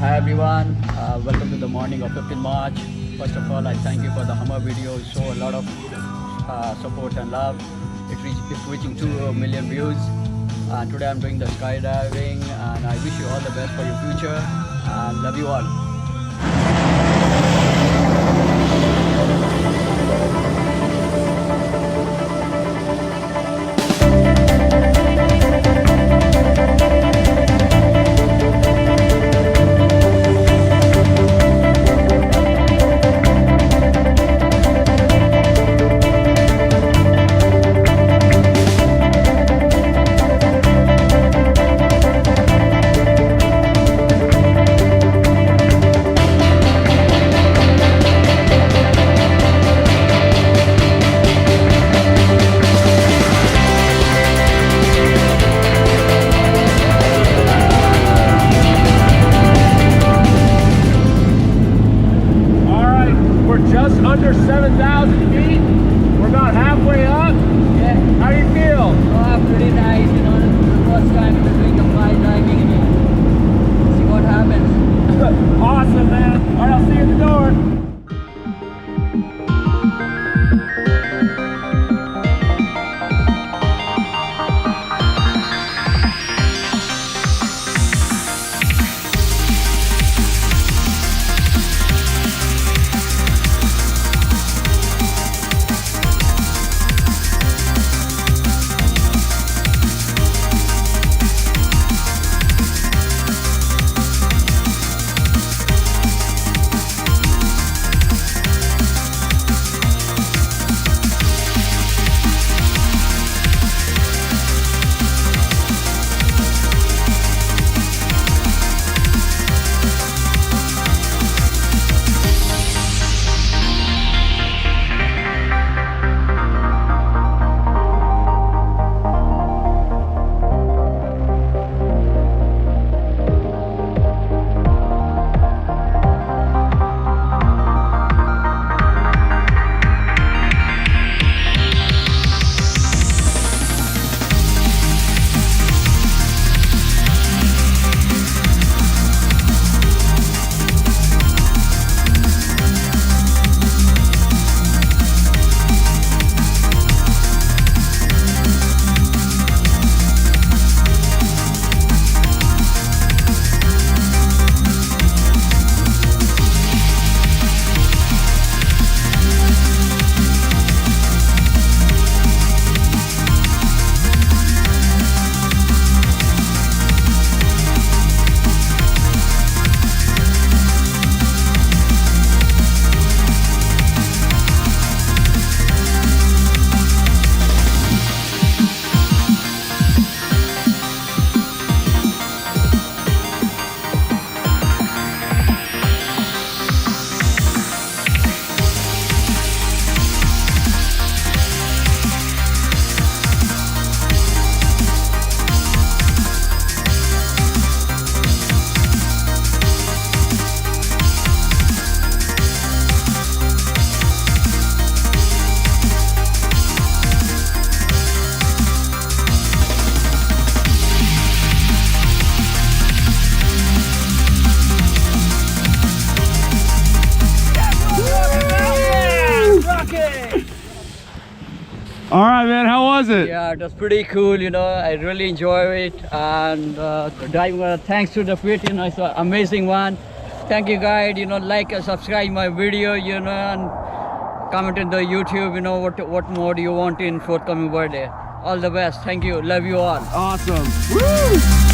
Hi everyone, welcome to the morning of 15 March. First of all, I thank you for the Hummer video. It show a lot of support and love. It's reaching 2 million views. And today I'm doing the skydiving, and I wish you all the best for your future. And love you all. Just under 7,000 feet. We're about halfway up. Yeah. How do you feel? Oh, pretty nice, you know, the first time doing the skydiving, and see what happens. Awesome, man. All right, I'll see you at the door. All right, man. How was it? Yeah, it was pretty cool, you know. I really enjoy it, and diving. Thanks to the fit, you know, it's an amazing one. Thank you, guys. You know, like and subscribe my video, you know, and comment in the YouTube. You know what more do you want in forthcoming birthday. All the best. Thank you. Love you all. Awesome. Woo!